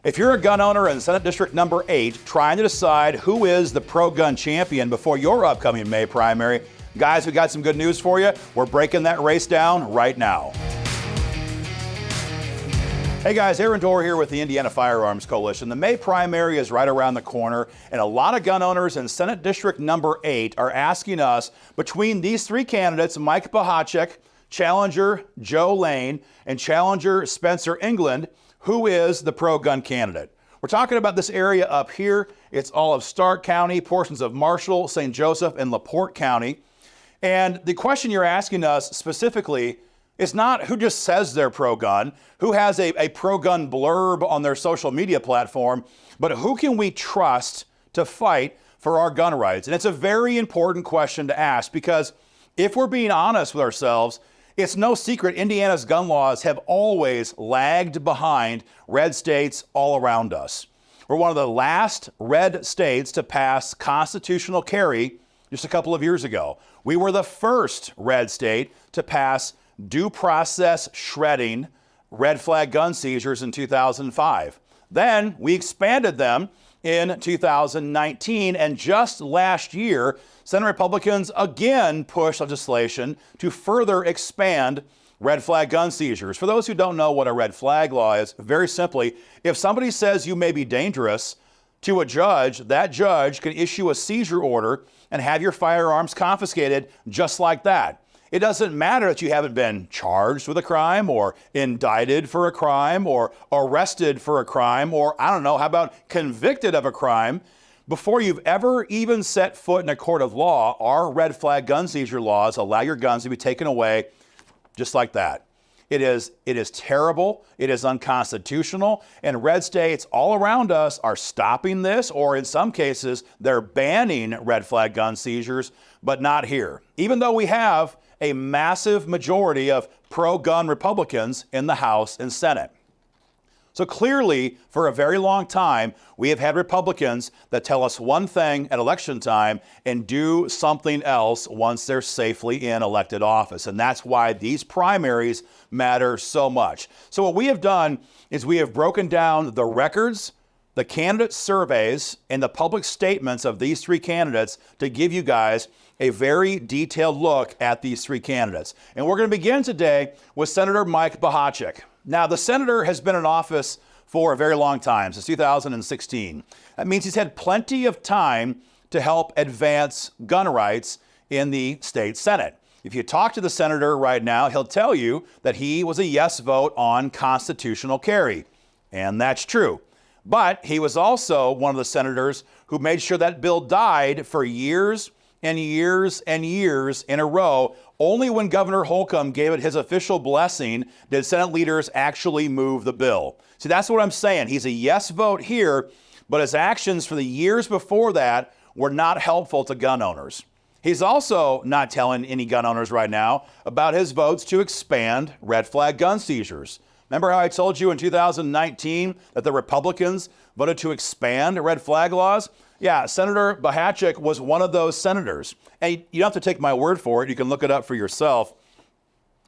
If you're a gun owner in Senate District number 8 trying to decide who is the pro-gun champion before your upcoming May primary, guys, we got some good news for you. We're breaking that race down right now. Hey guys, Aaron Dorr here with the Indiana Firearms Coalition. The May primary is right around the corner, and a lot of gun owners in Senate District number 8 are asking us, between these three candidates, Mike Bohacek, challenger Joe Layne, and challenger Spencer England, who is the pro-gun candidate? We're talking about this area up here. It's all of Stark County, portions of Marshall, St. Joseph, and LaPorte County. And the question you're asking us specifically is not who just says they're pro-gun, who has a pro-gun blurb on their social media platform, but who can we trust to fight for our gun rights? And it's a very important question to ask, because if we're being honest with ourselves, it's no secret Indiana's gun laws have always lagged behind red states all around us. We're one of the last red states to pass constitutional carry just a couple of years ago. We were the first red state to pass due process shredding red flag gun seizures in 2005. Then we expanded them in 2019, and just last year, Senate Republicans again pushed legislation to further expand red flag gun seizures. For those who don't know what a red flag law is, very simply, if somebody says you may be dangerous to a judge, that judge can issue a seizure order and have your firearms confiscated just like that. It doesn't matter that you haven't been charged with a crime or indicted for a crime or arrested for a crime or, I don't know, how about convicted of a crime. Before you've ever even set foot in a court of law, our red flag gun seizure laws allow your guns to be taken away just like that. It is terrible. It is unconstitutional. And red states all around us are stopping this, or in some cases, they're banning red flag gun seizures, but not here. Even though we have a massive majority of pro-gun Republicans in the House and Senate. So clearly, for a very long time, we have had Republicans that tell us one thing at election time and do something else once they're safely in elected office. And that's why these primaries matter so much. So what we have done is we have broken down the records, the candidate surveys, and the public statements of these three candidates to give you guys a very detailed look at these three candidates. And we're going to begin today with Senator Mike Bohacek. Now, the senator has been in office for a very long time, since 2016. That means he's had plenty of time to help advance gun rights in the state Senate. If you talk to the senator right now, he'll tell you that he was a yes vote on constitutional carry. And that's true. But he was also one of the senators who made sure that bill died for years and years and years in a row. Only when Governor Holcomb gave it his official blessing did Senate leaders actually move the bill. See, that's what I'm saying. He's a yes vote here, but his actions for the years before that were not helpful to gun owners. He's also not telling any gun owners right now about his votes to expand red flag gun seizures. Remember how I told you in 2019 that the Republicans voted to expand red flag laws? Yeah, Senator Bohacek was one of those senators. And you don't have to take my word for it. You can look it up for yourself.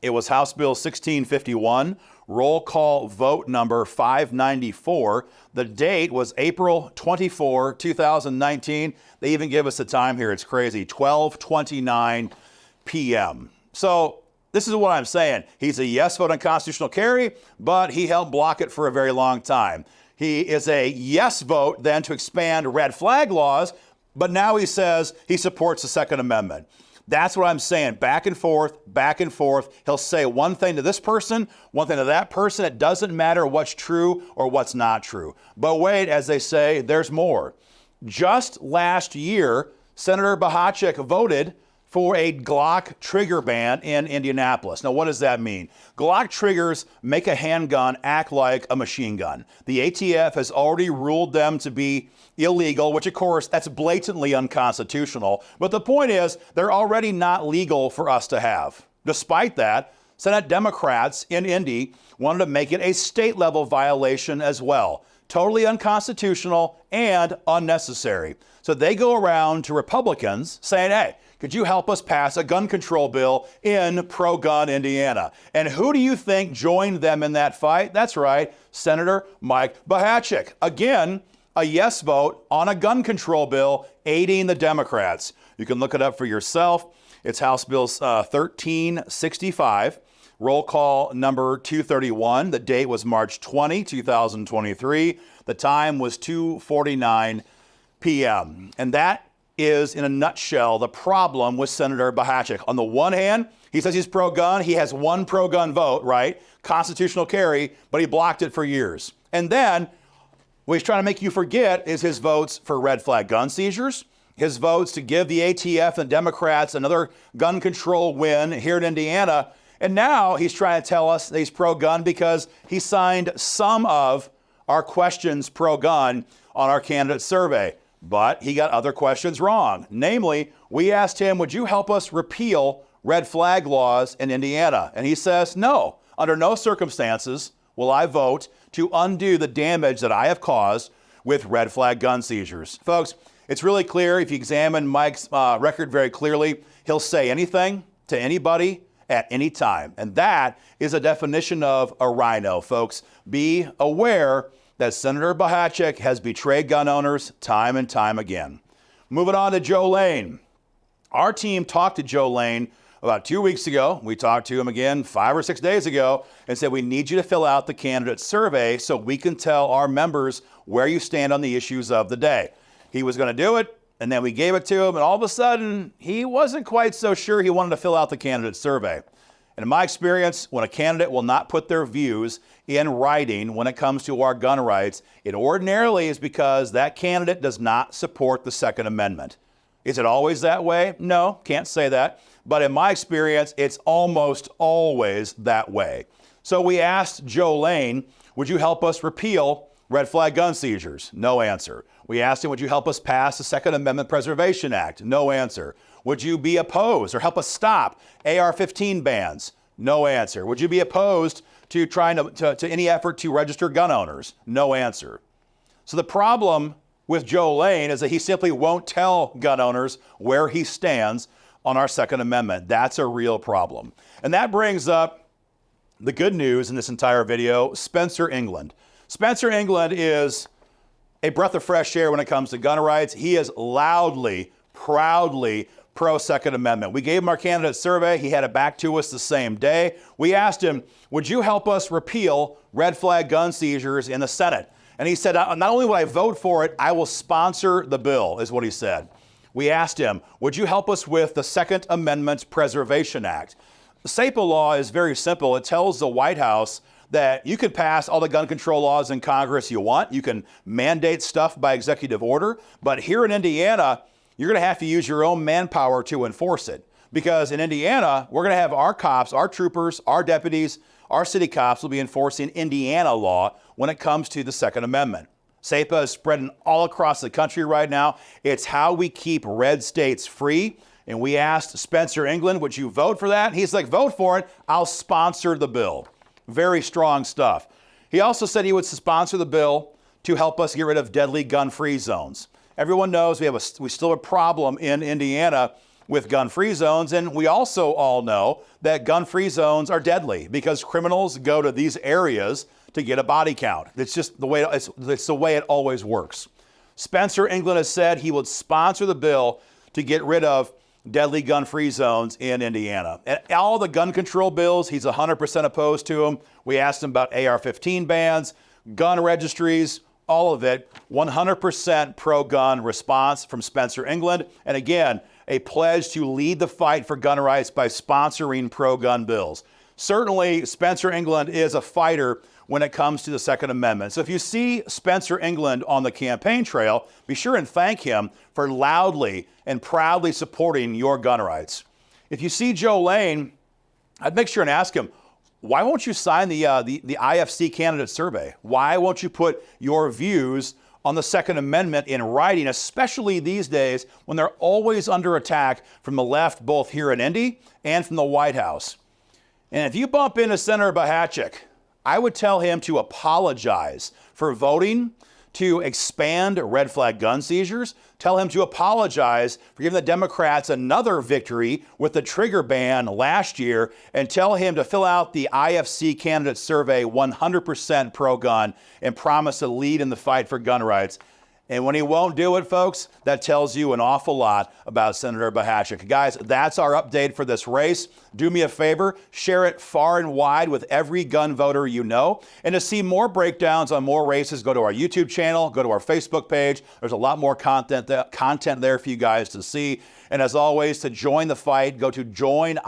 It was House Bill 1651, roll call vote number 594. The date was April 24, 2019. They even give us the time here. It's crazy, 12:29 p.m. So this is what I'm saying. He's a yes vote on constitutional carry, but he helped block it for a very long time. He is a yes vote then to expand red flag laws, but now he says he supports the Second Amendment. That's what I'm saying. Back and forth, back and forth. He'll say one thing to this person, one thing to that person. It doesn't matter what's true or what's not true. But wait, as they say, there's more. Just last year, Senator Bohacek voted for a Glock trigger ban in Indianapolis. Now, what does that mean? Glock triggers make a handgun act like a machine gun. The ATF has already ruled them to be illegal, which of course, that's blatantly unconstitutional. But the point is, they're already not legal for us to have. Despite that, Senate Democrats in Indy wanted to make it a state level violation as well. Totally unconstitutional and unnecessary. So they go around to Republicans saying, hey, could you help us pass a gun control bill in pro-gun Indiana? And who do you think joined them in that fight? That's right, Senator Mike Bohacek. Again, a yes vote on a gun control bill aiding the Democrats. You can look it up for yourself. It's House Bill 1365. Roll call number 231. The date was March 20, 2023. The time was 2:49 p.m. And that is, in a nutshell, the problem with Senator Bohacek. On the one hand, he says he's pro-gun. He has one pro-gun vote, right? Constitutional carry, but he blocked it for years. And then what he's trying to make you forget is his votes for red flag gun seizures, his votes to give the ATF and Democrats another gun control win here in Indiana. And now he's trying to tell us that he's pro-gun because he signed some of our questions pro-gun on our candidate survey. But he got other questions wrong. Namely, we asked him, would you help us repeal red flag laws in Indiana? And he says, no, under no circumstances will I vote to undo the damage that I have caused with red flag gun seizures. Folks, it's really clear. If you examine Mike's record very clearly, he'll say anything to anybody at any time. And that is a definition of a rhino, folks. Be aware that Senator Bohacek has betrayed gun owners time and time again. Moving on to Joe Layne. Our team talked to Joe Layne about 2 weeks ago. We talked to him again 5 or 6 days ago and said, we need you to fill out the candidate survey so we can tell our members where you stand on the issues of the day. He was going to do it, and then we gave it to him, and all of a sudden, he wasn't quite so sure he wanted to fill out the candidate survey. And in my experience, when a candidate will not put their views in writing when it comes to our gun rights, it ordinarily is because that candidate does not support the Second Amendment. Is it always that way? No, can't say that. But in my experience, it's almost always that way. So we asked Joe Layne, would you help us repeal red flag gun seizures? No answer. We asked him, would you help us pass the Second Amendment Preservation Act? No answer. Would you be opposed or help us stop AR-15 bans? No answer. Would you be opposed to trying to any effort to register gun owners? No answer. So the problem with Joe Layne is that he simply won't tell gun owners where he stands on our Second Amendment. That's a real problem. And that brings up the good news in this entire video, Spencer England. Spencer England is a breath of fresh air when it comes to gun rights. He is loudly, proudly pro-Second Amendment. We gave him our candidate survey. He had it back to us the same day. We asked him, would you help us repeal red flag gun seizures in the Senate? And he said, not only will I vote for it, I will sponsor the bill, is what he said. We asked him, would you help us with the Second Amendment Preservation Act? The SAPA law is very simple. It tells the White House that you can pass all the gun control laws in Congress you want. You can mandate stuff by executive order. But here in Indiana, you're going to have to use your own manpower to enforce it. Because in Indiana, we're going to have our cops, our troopers, our deputies, our city cops will be enforcing Indiana law when it comes to the Second Amendment. SAPA is spreading all across the country right now. It's how we keep red states free. And we asked Spencer England, would you vote for that? He's like, vote for it. I'll sponsor the bill. Very strong stuff. He also said he would sponsor the bill to help us get rid of deadly gun-free zones. Everyone knows we still have a problem in Indiana with gun-free zones, and we also all know that gun-free zones are deadly because criminals go to these areas to get a body count. It's just the way it's the way it always works. Spencer England has said he would sponsor the bill to get rid of deadly gun-free zones in Indiana. And all the gun control bills, he's 100% opposed to them. We asked him about AR-15 bans, gun registries, all of it. 100% pro-gun response from Spencer England. And again, a pledge to lead the fight for gun rights by sponsoring pro-gun bills. Certainly, Spencer England is a fighter when it comes to the Second Amendment. So if you see Spencer England on the campaign trail, be sure and thank him for loudly and proudly supporting your gun rights. If you see Joe Layne, I'd make sure and ask him, why won't you sign the IFC candidate survey? Why won't you put your views on the Second Amendment in writing, especially these days when they're always under attack from the left, both here in Indy and from the White House? And if you bump into Senator Bohacek, I would tell him to apologize for voting to expand red flag gun seizures, tell him to apologize for giving the Democrats another victory with the trigger ban last year, and tell him to fill out the IFC candidate survey 100% pro-gun and promise to lead in the fight for gun rights. And when he won't do it, folks, that tells you an awful lot about Senator Bohacek. Guys, that's our update for this race. Do me a favor, share it far and wide with every gun voter you know. And to see more breakdowns on more races, go to our YouTube channel, go to our Facebook page. There's a lot more content there for you guys to see. And as always, to join the fight, go to joinifc.com.